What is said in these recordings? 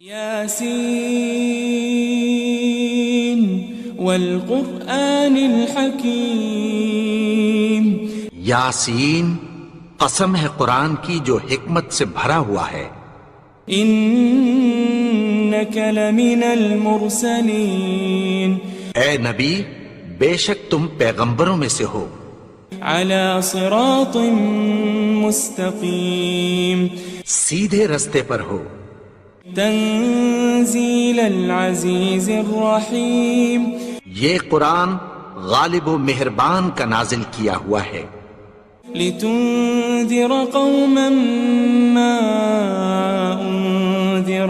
یاسین والقرآن الحکیم، یاسین قسم ہے قرآن کی جو حکمت سے بھرا ہوا ہے۔ انک لمن المرسلین، اے نبی بے شک تم پیغمبروں میں سے ہو، علی صراط مستقیم، سیدھے رستے پر ہو، تنزیل العزیز الرحیم، یہ قرآن غالب و مہربان کا نازل کیا ہوا ہے، لتنذر قوما ما انذر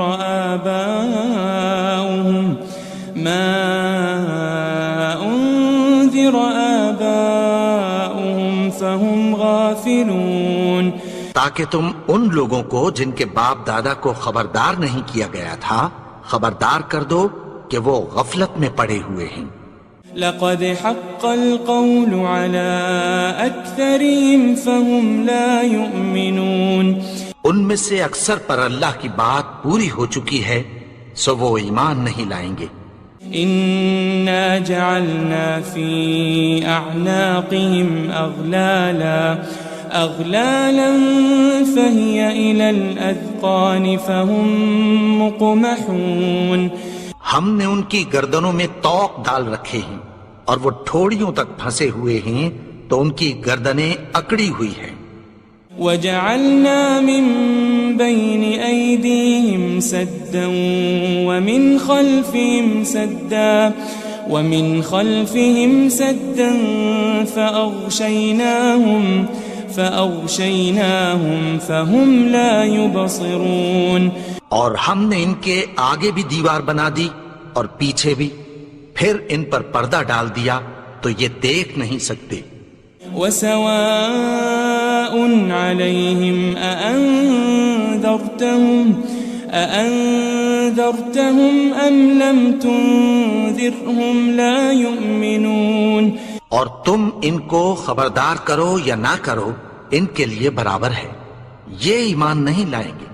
آباؤهم فهم غافلون، تاکہ تم ان لوگوں کو جن کے باپ دادا کو خبردار نہیں کیا گیا تھا خبردار کر دو کہ وہ غفلت میں پڑے ہوئے ہیں۔ لقد حق القول على اکثرهم فهم لا يؤمنون، ان میں سے اکثر پر اللہ کی بات پوری ہو چکی ہے سو وہ ایمان نہیں لائیں گے۔ انا جعلنا في اعناقهم اغلالا فهي الى الاذقان فهم مقمحون، ہم نے ان کی گردنوں میں طوق ڈال رکھے ہیں اور وہ ٹھوڑیوں تک پھنسے ہوئے ہیں تو ان کی گردنیں اکڑی ہوئی ہیں۔ وجعلنا من بين أيديهم سدا ومن خلفهم سدا فأغشيناهم فهم لا يبصرون، اور ہم نے ان کے آگے بھی دیوار بنا دی اور پیچھے بھی، پھر ان پر پردہ ڈال دیا تو یہ دیکھ نہیں سکتے۔ وسواء عليهم أأنذرتهم أم لم تنذرهم لا يؤمنون، اور تم ان کو خبردار کرو یا نہ کرو ان کے لیے برابر ہے، یہ ایمان نہیں لائیں گے۔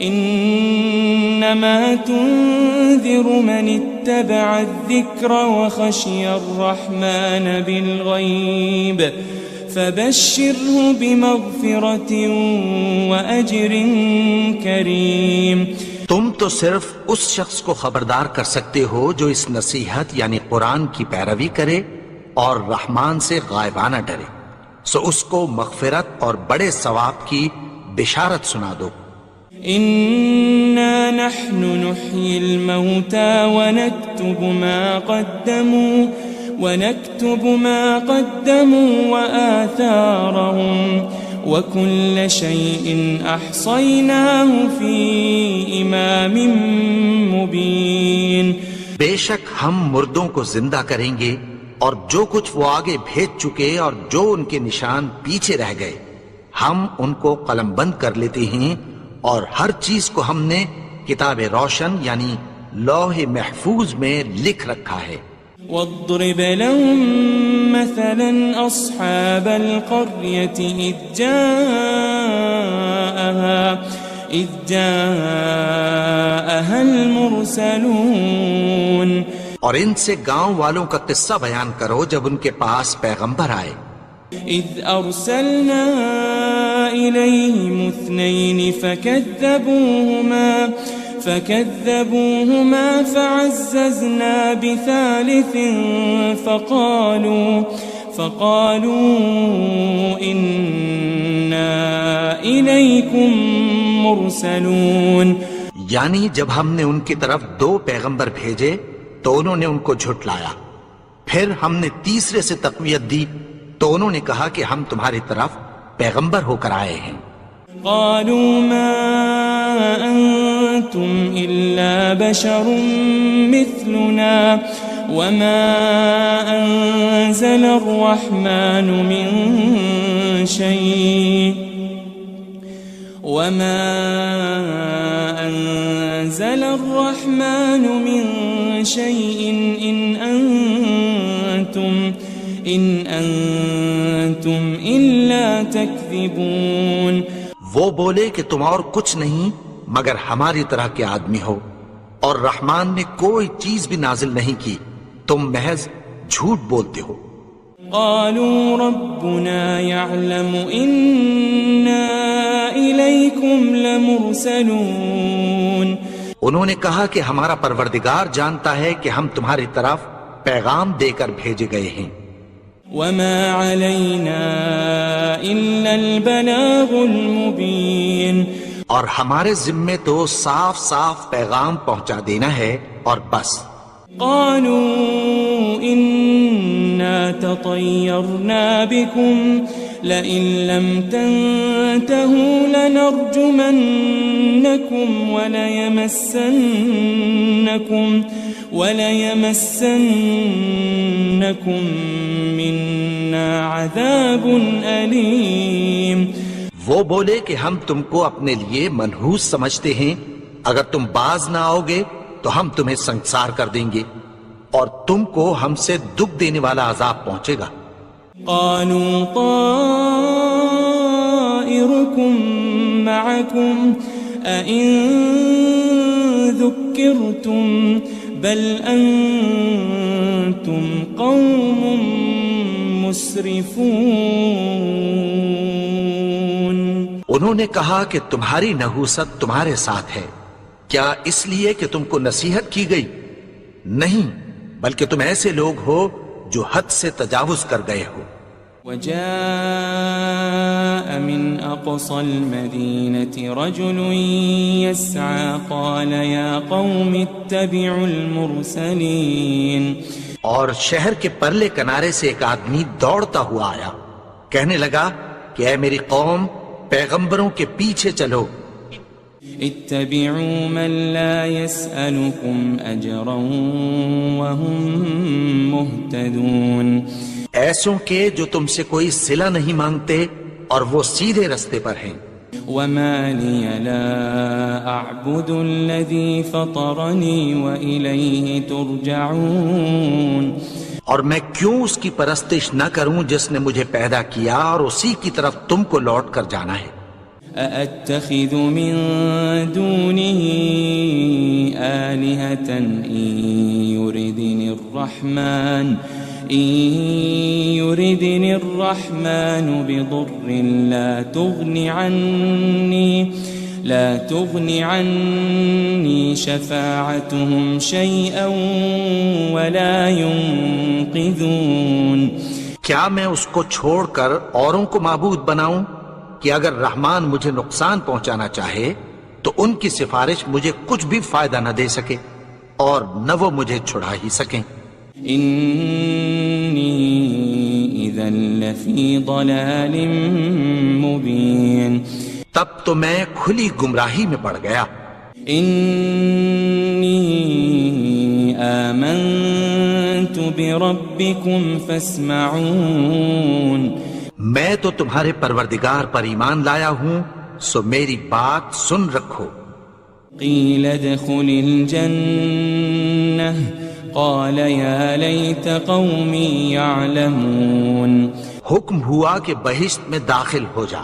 انما تنذر من اتبع الذکر وخشی الرحمن بالغیب فبشره بمغفرة وأجر کریم، تم تو صرف اس شخص کو خبردار کر سکتے ہو جو اس نصیحت یعنی قرآن کی پیروی کرے اور رحمان سے غائبانہ ڈرے، سو اس کو مغفرت اور بڑے ثواب کی بشارت سنا دو۔ إنا نحن نحيي الموتى ونكتب ما قدموا وآثارهم وكل شيء أحصيناه في إمام مبين، بے شک ہم مردوں کو زندہ کریں گے اور جو کچھ وہ آگے بھیج چکے اور جو ان کے نشان پیچھے رہ گئے ہم ان کو قلم بند کر لیتے ہیں، اور ہر چیز کو ہم نے کتاب روشن یعنی لوح محفوظ میں لکھ رکھا ہے۔ واضرب لهم مثلا أصحاب القرية إذ جاءها المرسلون، اور ان سے گاؤں والوں کا قصہ بیان کرو جب ان کے پاس پیغمبر آئے۔ إذ أرسلنا إليهم 2 فكذبوهما فعززنا بثالث فقالوا إنا إليكم مرسلون، یعنی جب ہم نے ان کی طرف 2 پیغمبر بھیجے تو انہوں نے ان کو جھٹلایا، پھر ہم نے تیسرے سے تقویت دی تو انہوں نے کہا کہ ہم تمہاری طرف پیغمبر ہو کر آئے ہیں۔ قالوا ما أنتم إلا بشر مثلنا وما أنزل الرحمن من شيء إن أنتم إلا تكذبون، وہ بولے کہ تم اور کچھ نہیں مگر ہماری طرح کے آدمی ہو، اور رحمان نے کوئی چیز بھی نازل نہیں کی، تم محض جھوٹ بولتے ہو۔ قالوا ربنا يعلم إنا إليكم لمرسلون، انہوں نے کہا کہ ہمارا پروردگار جانتا ہے کہ ہم تمہاری طرف پیغام دے کر بھیجے گئے ہیں۔ وما علينا إلا البلاغ المبين، اور ہمارے ذمے تو صاف صاف پیغام پہنچا دینا ہے اور بس۔ قالوا إنا تطيرنا بكم لئن لم تنتهوا لنرجمنكم وليمسنكم منا عذاب أليم۔ وہ بولے کہ ہم تم کو اپنے لیے منحوس سمجھتے ہیں، اگر تم باز نہ آؤ گے تو ہم تمہیں سنسار کر دیں گے اور تم کو ہم سے دکھ دینے والا عذاب پہنچے گا۔ قالوا طائركم معكم أئن ذكرتم بل أنتم قوم مسرفون۔ انہوں نے کہا کہ تمہاری نحوست تمہارے ساتھ ہے، کیا اس لیے کہ تم کو نصیحت کی گئی؟ نہیں، بلکہ تم ایسے لوگ ہو جو حد سے تجاوز کر گئے ہو۔ وجاء من أقصى المدينة رجل يسعى قال يا قوم اتبعوا المرسلين، اور شہر کے پرلے کنارے سے ایک آدمی دوڑتا ہوا آیا، کہنے لگا کہ اے میری قوم، پیغمبروں کے پیچھے چلو۔ اتبعوا من لا يسألكم أجرا وهم مهتدون، ایسوں کے جو تم سے کوئی صلہ نہیں مانگتے اور وہ سیدھے رستے پر ہیں۔ وما لي لا أعبد الذي فطرني وإليه ترجعون، اور میں کیوں اس کی پرستش نہ کروں جس نے مجھے پیدا کیا اور اسی کی طرف تم کو لوٹ کر جانا ہے۔ أأتخذ من دونه آلهة إن يردني الرحمن بضر لا تغن عني شفاعتهم شيئا ولا ينقذون۔ کیا میں اس کو چھوڑ کر اوروں کو معبود بناؤں کہ اگر رحمان مجھے نقصان پہنچانا چاہے تو ان کی سفارش مجھے کچھ بھی فائدہ نہ دے سکے اور نہ وہ مجھے چھڑا ہی سکیں۔ إني إذا لفي ضلال مبين، تب تو میں کھلی گمراہی میں پڑ گیا۔ إني آمنت بربكم فاسمعون، میں تو تمہارے پروردگار پر ایمان لایا ہوں، سو میری بات سن رکھو۔ قيل ادخل الجنة قال يا ليت قومي يعلمون، حکم ہوا کہ بہشت میں داخل ہو جا،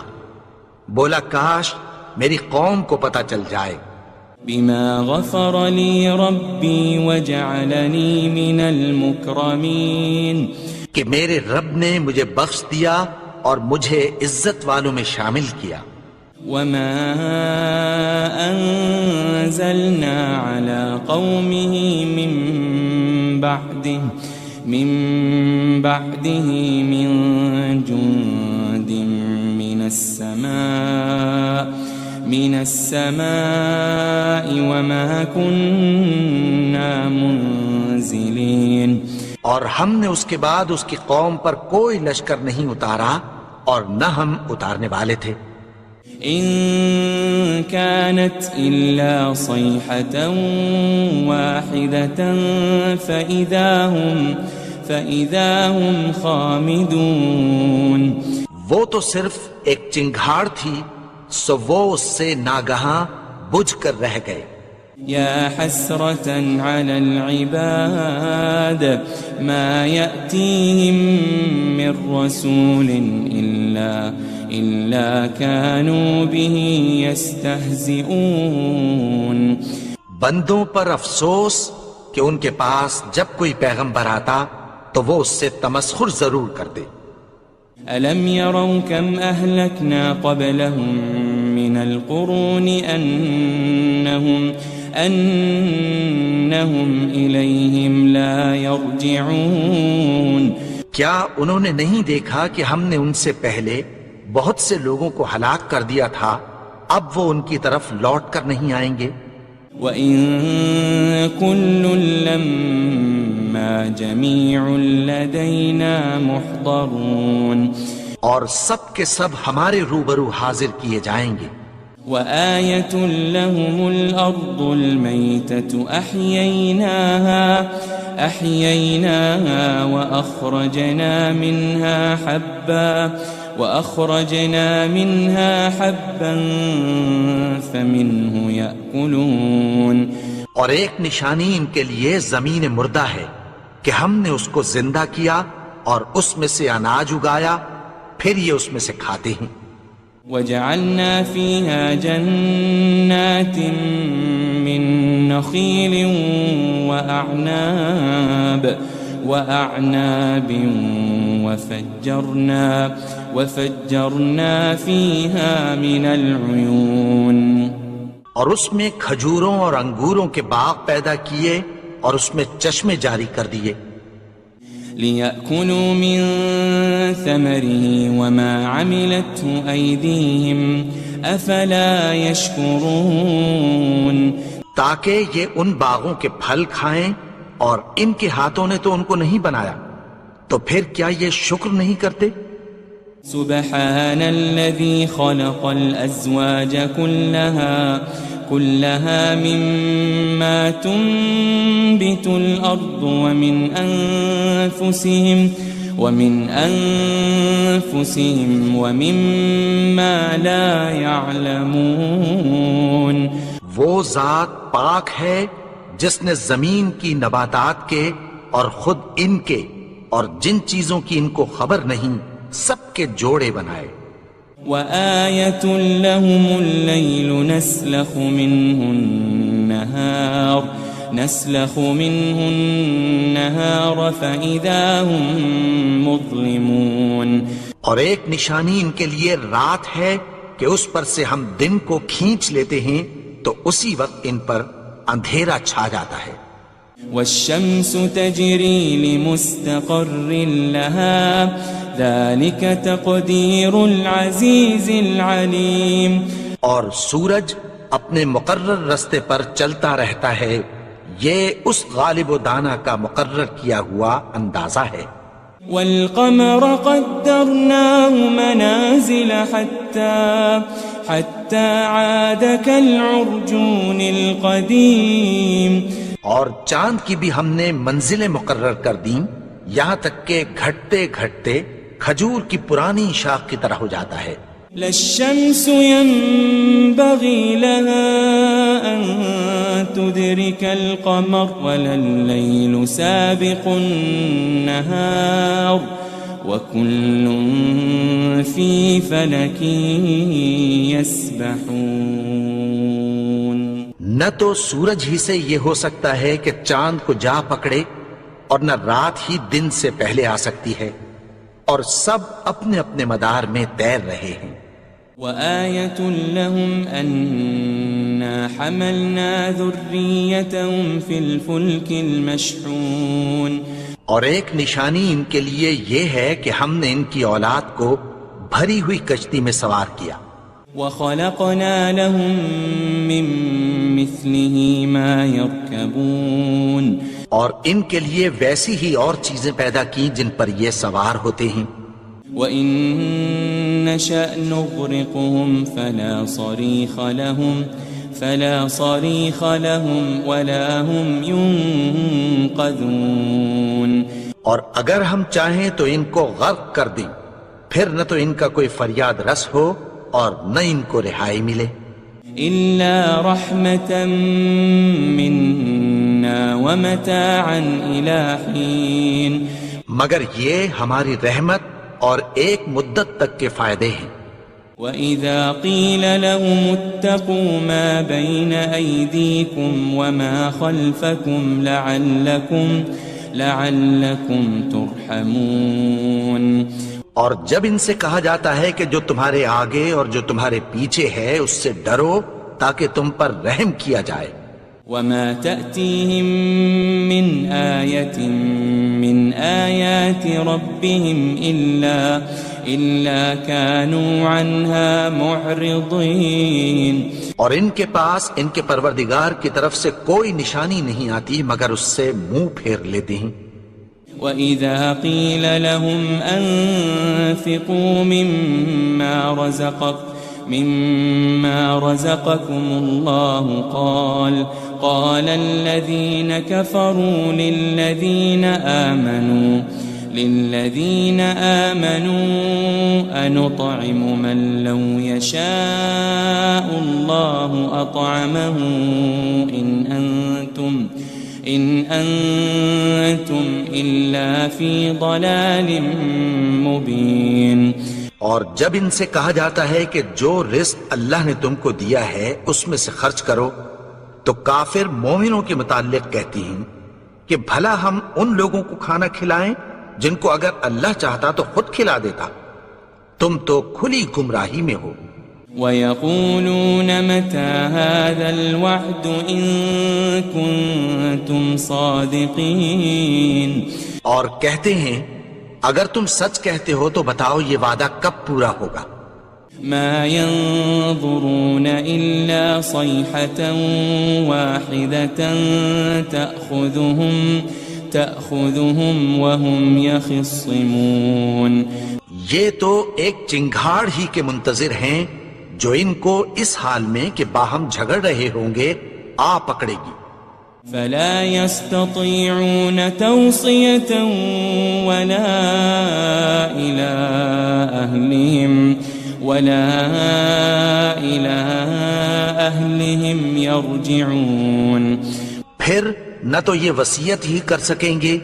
بولا کاش میری قوم کو پتہ چل جائے۔ بما غفر لي ربي وجعلني من المكرمين، کہ میرے رب نے مجھے بخش دیا اور مجھے عزت والوں میں شامل کیا۔ وما أنزلنا على قومه من بعده من جند من السماء وما كنا منزلين، اور ہم نے اس کے بعد اس کی قوم پر کوئی لشکر نہیں اتارا اور نہ ہم اتارنے والے تھے۔ إن كانت إلا صيحة واحدة فإذا هم خامدون، وہ تو صرف ایک چنگھاڑ تھی، سو وہ اس سے ناگہاں بجھ کر رہ گئے۔ يا حسرة على العباد ما يأتيهم من رسول إلا كانوا به يستهزئون بندوں پر افسوس کہ ان کے پاس جب کوئی پیغمبر آتا تو وہ اس سے تمسخر ضرور کرتے. ألم يروا كم أهلكنا قبلهم من القرون أنهم إليهم لا يرجعون کیا انہوں نے نہیں دیکھا کہ ہم نے ان سے پہلے بہت سے لوگوں کو ہلاک کر دیا تھا، اب وہ ان کی طرف لوٹ کر نہیں آئیں گے؟ وَإِن كُلٌّ لَمَّا جَمِيعٌ لَدَيْنَا مُحْضَرُونَ اور سب کے سب ہمارے روبرو حاضر کیے جائیں گے. وَآيَةٌ لَهُمُ الْأَرْضُ الْمَيْتَةُ أَحْيَيْنَاهَا وَأَخْرَجْنَا مِنْهَا حَبًّا فَمِنْهُ يَأْكُلُونَ اور ایک نشانی ان کے لیے زمین مردہ ہے کہ ہم نے اس کو زندہ کیا اور اس میں سے اناج اگایا، پھر یہ اس میں سے کھاتے ہیں. وَجَعَلْنَا فِيهَا جَنَّاتٍ مِّن نَخِيلٍ وَأَعْنَابٍ وَفَجَّرْنَا فِيهَا مِنَ الْعُيُونِ اور اس میں کھجوروں اور انگوروں کے باغ پیدا کیے اور اس میں چشمے جاری کر دیے. لِيَأْكُلُوا مِن ثَمَرِهِ وَمَا عَمِلَتْهُ أَيْدِيهِمْ أَفَلَا يَشْكُرُونَ تاکہ یہ ان باغوں کے پھل کھائیں اور ان کے ہاتھوں نے تو ان کو نہیں بنایا، تو پھر کیا یہ شکر نہیں کرتے؟ سبحان الذي خلق الأزواج كلها مما تنبت الأرض ومن أنفسهم ومما لا يعلمون وہ ذات پاک ہے جس نے زمین کی نباتات کے اور خود ان کے اور جن چیزوں کی ان کو خبر نہیں سب کے جوڑے بنائے. وَآيَةٌ لَهُمُ اللَّيْلُ نَسْلَخُ مِنْهُ النَّهَارَ فَإِذَا هُمْ مُظْلِمُونَ اور ایک نشانی ان کے لیے رات ہے کہ اس پر سے ہم دن کو کھینچ لیتے ہیں تو اسی وقت ان پر اندھیرا چھا جاتا ہے. وَالشَّمْسُ تَجْرِي لِمُسْتَقَرٍّ لَهَا ذَلِكَ تَقْدِيرُ الْعَزِيزِ الْعَلِيمِ اور سورج اپنے مقرر رستے پر چلتا رہتا ہے، یہ اس غالب و دانا کا مقرر کیا ہوا اندازہ ہے. وَالْقَمَرَ قَدَّرْنَاهُ مَنَازِلَ حَتَّى عَادَ كَالْعُرْجُونِ الْقَدِيمِ اور چاند کی بھی ہم نے منزلیں مقرر کر دیں، یہاں تک کہ گھٹتے گھٹتے کھجور کی پرانی شاخ کی طرح ہو جاتا ہے. لَلشَّمْسُ يَنبَغِي لَهَا أَن تُدْرِكَ الْقَمَرَ وَلَلَّيْلُ سَابِقُ النَّهَارِ وَكُلٌّ فِي فَلَكٍ يَسْبَحُونَ نہ تو سورج ہی سے یہ ہو سکتا ہے کہ چاند کو جا پکڑے، اور نہ رات ہی دن سے پہلے آ سکتی ہے، اور سب اپنے اپنے مدار میں تیر رہے ہیں. وَآيَةٌ لَهُمْ أَنَّا حَمَلْنَا ذُرِّيَّتَهُمْ فِي الْفُلْكِ الْمَشْحُونِ اور ایک نشانی ان کے لیے یہ ہے کہ ہم نے ان کی اولاد کو بھری ہوئی کشتی میں سوار کیا. وَخَلَقْنَا لَهُم مِّن مِّثْلِهِ مَا يَرْكَبُونَ اور ان کے لیے ویسی ہی اور چیزیں پیدا کی جن پر یہ سوار ہوتے ہیں. وَإِن نَّشَأْ نُغْرِقْهُمْ فَلَا صَرِيخَ لَهُمْ وَلَا هُمْ يُنقَذُونَ اور اگر ہم چاہیں تو ان کو غرق کر دیں، پھر نہ تو ان کا کوئی فریاد رس ہو اور نہ ان کو رہائی ملے. إِلَّا رَحْمَةً مِّنَّا وَمَتَاعًا إِلَىٰ حِينٍ مگر یہ ہماری رحمت اور ایک مدت تک کے فائدے ہیں. وَإِذَا قِيلَ لَهُمُ اتَّقُوا مَا بَيْنَ أَيْدِيكُمْ وَمَا خَلْفَكُمْ لَعَلَّكُمْ تُرْحَمُونَ اور جب ان سے کہا جاتا ہے کہ جو تمہارے آگے اور جو تمہارے پیچھے ہے اس سے ڈرو تاکہ تم پر رحم کیا جائے. وَمَا تَأْتِيهِم مِّنْ آيَةٍ مِّنْ آيَاتِ رَبِّهِمْ إِلَّا كَانُوا عَنْهَا مُعْرِضِينَ. اور ان کے پاس ان کے پروردگار کی طرف سے کوئی نشانی نہیں آتی مگر اس سے منہ پھیر لیتے ہیں. وَإِذَا قِيلَ لَهُمْ أَنفِقُوا مِمَّا رَزَقَكُمُ اللَّهُ قَالَ الَّذِينَ كَفَرُوا لِلَّذِينَ آمَنُوا أَنُطْعِمُ مَن لَّوْ يَشَاءُ اللَّهُ أَطْعَمَهُ إِنْ أَنْتُمْ إِلَّا فِي ضَلَالٍ مُبِينٍ. اور جب ان سے کہا جاتا ہے کہ جو رزق اللہ نے تم کو دیا ہے اس میں سے خرچ کرو تو کافر مومنوں کے متعلق کہتی ہیں کہ بھلا ہم ان لوگوں کو کھانا کھلائیں جن کو اگر اللہ چاہتا تو خود کھلا دیتا. تم تو کھلی گمراہی میں ہو. وَيَقُولُونَ مَتَى هَذَا الْوَعْدُ إِن كُنتُمْ صَادِقِينَ. اور کہتے ہیں اگر تم سچ کہتے ہو تو بتاؤ یہ وعدہ کب پورا ہوگا. مَا يَنظُرُونَ إِلَّا صَيْحَةً وَاحِدَةً تَأْخُذُهُمْ وَهُمْ يَخِصِّمُونَ. یہ تو ایک چنگھاڑ ہی کے منتظر ہیں جو ان کو اس حال میں کہ باہم جھگڑ رہے ہوں گے آ پکڑے گی. فَلَا يَسْتَطِيعُونَ تَوْصِيَةً وَلَا إِلَىٰ أَهْلِهِمْ يَرْجِعُونَ. پھر نہ تو یہ وصیت ہی کر سکیں گے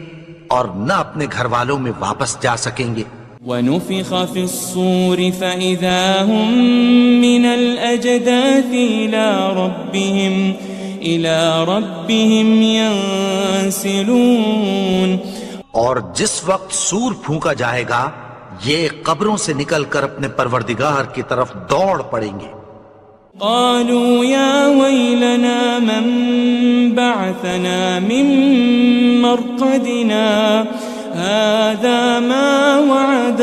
اور نہ اپنے گھر والوں میں واپس جا سکیں گے. وَنُفِخَ فِي الصُّورِ فَإِذَا هُم مِّنَ الْأَجْدَاثِ إِلَىٰ رَبِّهِمْ يَنسِلُونَ. اور جس وقت سور پھونکا جائے گا یہ قبروں سے نکل کر اپنے پروردگار کی طرف دوڑ پڑیں گے. قالوا يا ويلنا من بعثنا من مرقدنا هذا ما وعد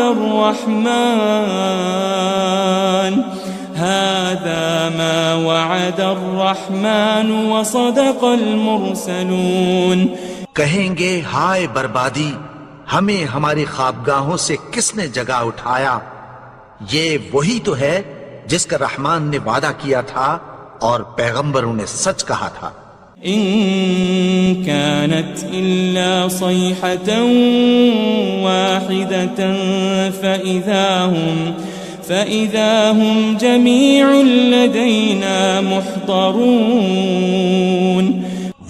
الرحمن وصدق المرسلون. کہیں گے ہائے بربادی، ہمیں ہماری خوابگاہوں سے کس نے جگا اٹھایا؟ یہ وہی تو ہے جس کا رحمان نے وعدہ کیا تھا اور پیغمبروں نے سچ کہا تھا. ان كانت الا صيحة واحدة فإذا هم جميع لدينا محضرون.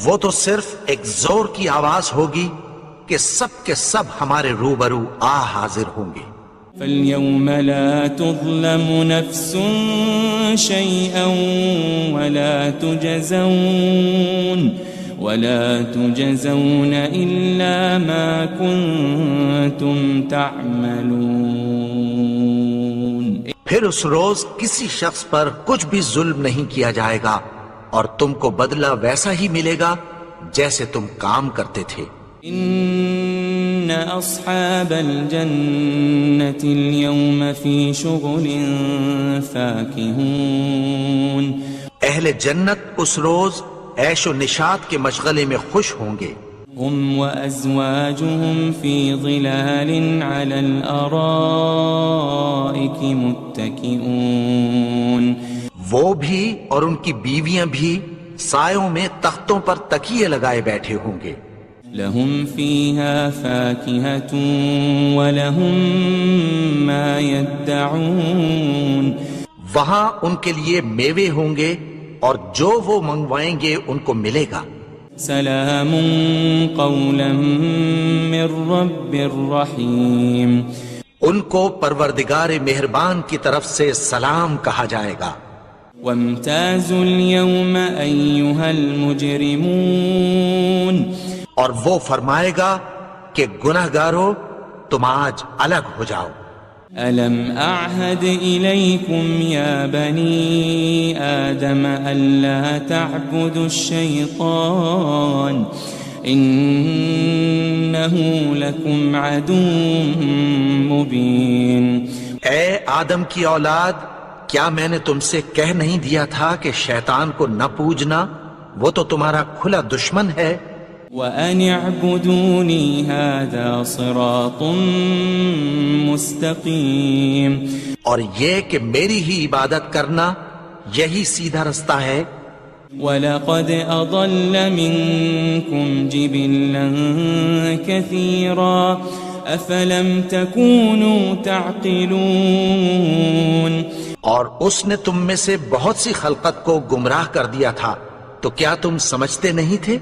وہ تو صرف ایک زور کی آواز ہوگی کہ سب کے سب ہمارے روبرو حاضر ہوں گے. فَالْيَوْمَ لَا تُظْلَمُ نَفْسٌ شَيْئًا وَلَا تُجَزَوْنَ إِلَّا مَا كُنتُمْ تَعْمَلُونَ. پھر اس روز کسی شخص پر کچھ بھی ظلم نہیں کیا جائے گا اور تم کو بدلہ ویسا ہی ملے گا جیسے تم کام کرتے تھے. ان اصحاب الجنة اليوم في شغل فاكهون. اہل جنت اس روز عیش و نشاط کے مشغلے میں خوش ہوں گے. هم وازواجهم في ظلال على الارائك متكئون. وہ بھی اور ان کی بیویاں بھی سایوں میں تختوں پر تکیے لگائے بیٹھے ہوں گے. لهم فيها فاكهة ولهم ما يدعون. وہاں ان کے لیے میوے ہوں گے اور جو وہ منگوائیں گے ان کو ملے گا. سلام قولا من رب الرحیم. ان کو پروردگار مہربان کی طرف سے سلام کہا جائے گا. وامتازوا اليوم أيها المجرمون اور وہ فرمائے گا کہ گنہگارو تم آج الگ ہو جاؤ. ألم أعهد إليكم يا بني آدم ألا تعبدوا الشيطان إنه لكم عدو مبين. اے آدم کی اولاد، کیا میں نے تم سے کہہ نہیں دیا تھا کہ شیطان کو نہ پوجنا، وہ تو تمہارا کھلا دشمن ہے. وَأَنِ اعْبُدُونِي هَذَا صِرَاطٌ مُسْتَقِيمٌ. اور یہ کہ میری ہی عبادت کرنا یہی سیدھا رستہ ہے. وَلَقَدْ أَضَلَّ مِنْكُمْ جِبِلًّا كَثِيرًا أَفَلَمْ تَكُونُوا تَعْقِلُونَ. اور اس نے تم میں سے بہت سی خلقت کو گمراہ کر دیا تھا، تو کیا تم سمجھتے نہیں تھے؟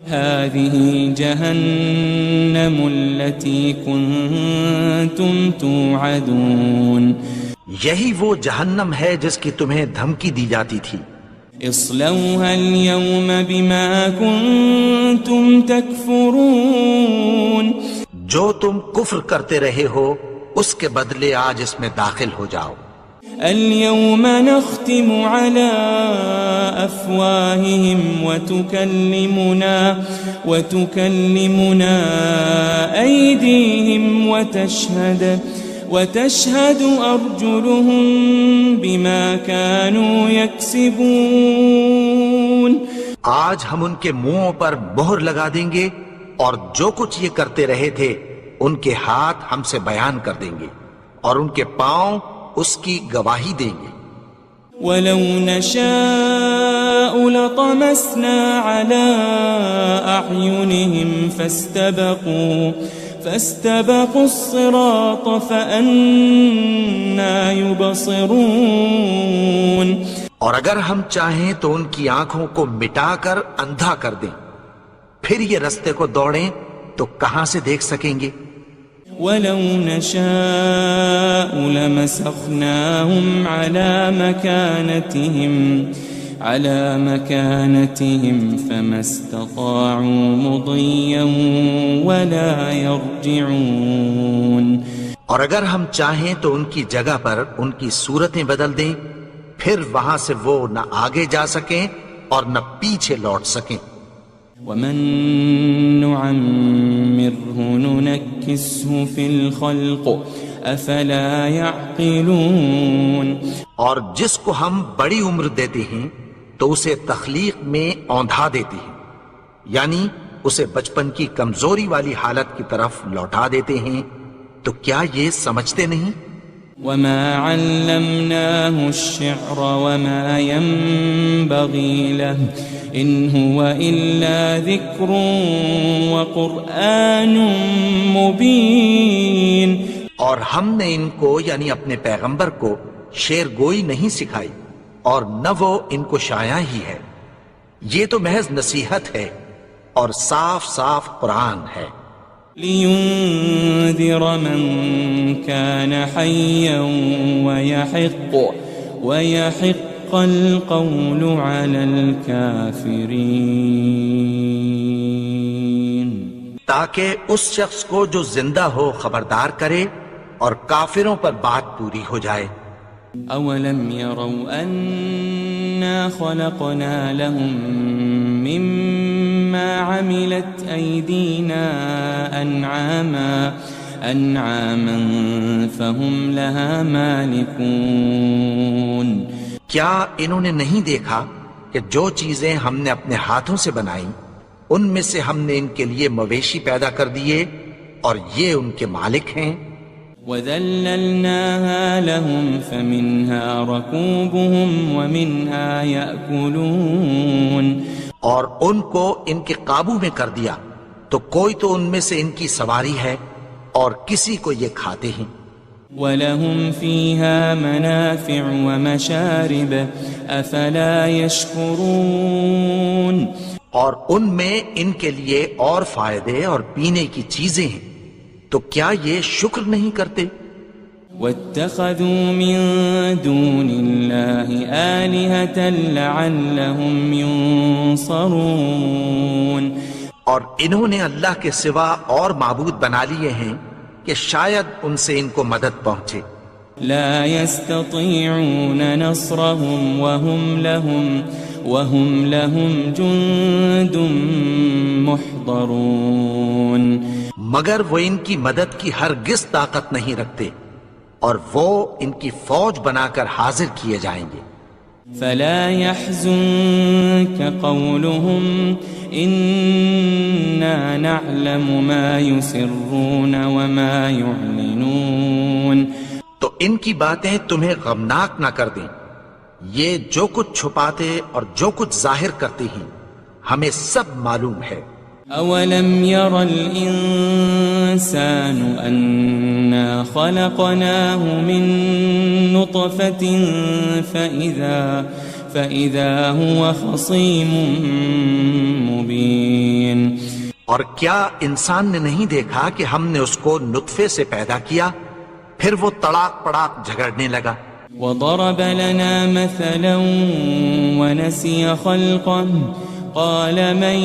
هذه جهنم التي كنتم توعدون. یہی وہ جہنم ہے جس کی تمہیں دھمکی دی جاتی تھی. اصلوها اليوم بما كنتم تكفرون. جو تم کفر کرتے رہے ہو اس کے بدلے آج اس میں داخل ہو جاؤ. اليوم نختم على أفواههم وتكلمنا أيديهم وتشهد أرجلهم بما كانوا يكسبون. آج ہم ان کے منہوں پر مہر لگا دیں گے اور جو کچھ یہ کرتے رہے تھے ان کے ہاتھ ہم سے بیان کر دیں گے اور ان کے پاؤں اس کی گواہی دیں گے. وَلَوْ نَشَاءُ لَطَمَسْنَا عَلَىٰ أَعْيُنِهِمْ فَاسْتَبَقُوا الصِّرَاطَ فَأَنَّىٰ يُبْصِرُونَ. اور اگر ہم چاہیں تو ان کی آنکھوں کو مٹا کر اندھا کر دیں، پھر یہ رستے کو دوڑیں تو کہاں سے دیکھ سکیں گے. وَلَوْ نَشَاءُ لَمَسَخْنَاهُمْ عَلَى مَكَانَتِهِمْ فَمَا اسْتَطَاعُوا مُضِيًّا وَلَا يَرْجِعُونَ. اور اگر ہم چاہیں تو ان کی جگہ پر ان کی صورتیں بدل دیں، پھر وہاں سے وہ نہ آگے جا سکیں اور نہ پیچھے لوٹ سکیں. وَمَن نُعَمِّرْهُ نُنَكِّسْهُ فِي الْخَلْقِ أَفَلَا يَعْقِلُونَ. اور جس کو ہم بڑی عمر دیتے ہیں تو اسے تخلیق میں اوندھا دیتے ہیں، یعنی اسے بچپن کی کمزوری والی حالت کی طرف لوٹا دیتے ہیں. تو کیا یہ سمجھتے نہیں؟ وَمَا عَلَّمْنَاهُ الشِّعْرَ وَمَا يَنبَغِي لَهُ إِنْ هُوَ إِلَّا ذِكْرٌ وَقُرْآنٌ مُبِينٌ. اور ہم نے ان کو یعنی اپنے پیغمبر کو شعر گوئی نہیں سکھائی اور نہ وہ ان کو شایع ہی ہے، یہ تو محض نصیحت ہے اور صاف صاف قرآن ہے. لِيُنذِرَ مَن كَانَ حَيًّا وَيَحِقَّ الْقَوْلُ عَلَى الْكَافِرِينَ. تاکہ اس شخص کو جو زندہ ہو خبردار کرے اور کافروں پر بات پوری ہو جائے. أَوَلَمْ يَرَوْا أَنَّا خَلَقْنَا لَهُم مِّمَّا عَمِلَتْ أَيْدِينَا أَنْعَامًا فَهُمْ لَهَا مَالِكُونَ. کیا انہوں نے نہیں دیکھا کہ جو چیزیں ہم نے اپنے ہاتھوں سے بنائیں ان میں سے ہم نے ان کے لیے مویشی پیدا کر دیے اور یہ ان کے مالک ہیں. وَذَلَّلْنَاهَا لَهُمْ فَمِنْهَا رَكُوبُهُمْ وَمِنْهَا يَأْكُلُونَ. اور ان کو ان کے قابو میں کر دیا تو کوئی تو ان میں سے ان کی سواری ہے اور کسی کو یہ کھاتے ہیں. وَلَهُمْ فِيهَا مَنَافِعُ وَمَشَارِبُ أَفَلَا يَشْكُرُونَ. اور ان میں ان کے لیے اور فائدے اور پینے کی چیزیں ہیں، تو کیا یہ شکر نہیں کرتے؟ واتخذوا من دون الله آلهة لعلهم ينصرون اور انہوں نے اللہ کے سوا اور معبود بنا لیے ہیں کہ شاید ان سے ان کو مدد پہنچے. لا يستطيعون نصرهم وهم لهم جند محضرون مگر وہ ان کی مدد کی ہرگز طاقت نہیں رکھتے اور وہ ان کی فوج بنا کر حاضر کیے جائیں گے. فلا يحزنك قولهم إنا نعلم ما يسرون وما يعلنون تو ان کی باتیں تمہیں غمناک نہ کر دیں. یہ جو کچھ چھپاتے اور جو کچھ ظاہر کرتے ہیں ہمیں سب معلوم ہے. أولم ير الإنسان أنا خلقناه من نطفة فإذا هو خصيم مبين اور کیا انسان نے نہیں دیکھا کہ ہم نے اس کو نطفے سے پیدا کیا پھر وہ تڑاک پڑاک جھگڑنے لگا. وضرب لنا مثلا ونسي خلقه قال من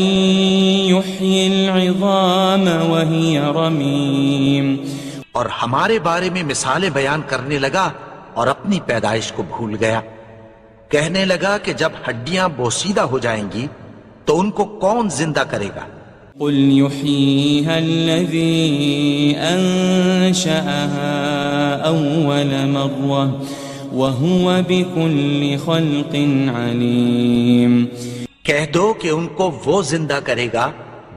يحيي العظام وهي رميم اور ہمارے بارے میں مثالیں بیان کرنے لگا اور اپنی پیدائش کو بھول گیا. کہنے لگا کہ جب ہڈیاں بوسیدہ ہو جائیں گی تو ان کو کون زندہ کرے گا. قل يحييها الذي أنشأها أول مرة وهو بكل خلق عليم کہہ دو کہ ان کو وہ زندہ کرے گا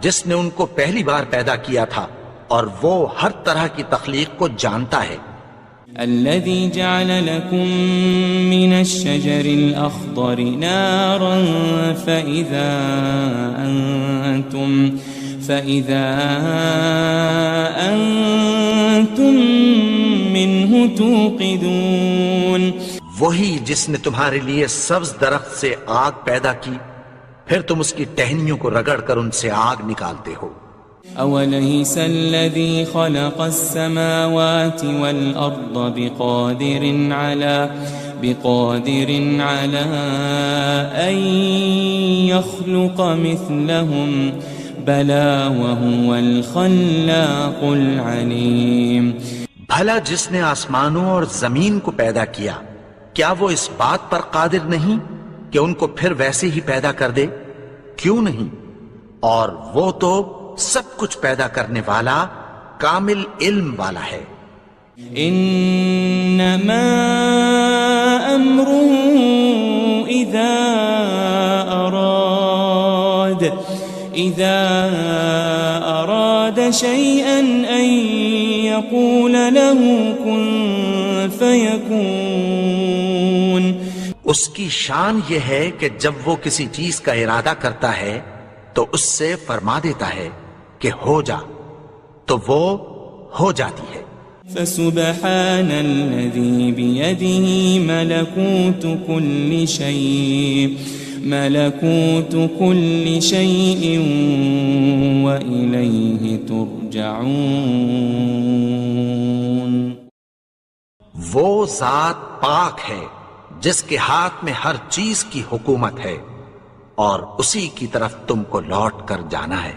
جس نے ان کو پہلی بار پیدا کیا تھا اور وہ ہر طرح کی تخلیق کو جانتا ہے. الذي جعل لكم من الشجر الأخضر نارا فإذا أنتم منه توقدون وہی جس نے تمہارے لیے سبز درخت سے آگ پیدا کی پھر تم اس کی ٹہنیوں کو رگڑ کر ان سے آگ نکالتے ہو. أوليس الذي خلق السماوات والأرض بقادر على أن يخلق مثلهم بلى وهو الخلاق العليم بھلا جس نے آسمانوں اور زمین کو پیدا کیا کیا وہ اس بات پر قادر نہیں کہ ان کو پھر ویسے ہی پیدا کر دے؟ کیوں نہیں؟ اور وہ تو سب کچھ پیدا کرنے والا کامل علم والا ہے. انما امره اذا اراد شيئا ان يقول له كن فيكون اس کی شان یہ ہے کہ جب وہ کسی چیز کا ارادہ کرتا ہے تو اس سے فرما دیتا ہے کہ ہو جا تو وہ ہو جاتی ہے. فسبحان الذي بيده ملكوت كل شيء وإليه ترجعون وہ ذات پاک ہے جس کے ہاتھ میں ہر چیز کی حکومت ہے اور اسی کی طرف تم کو لوٹ کر جانا ہے.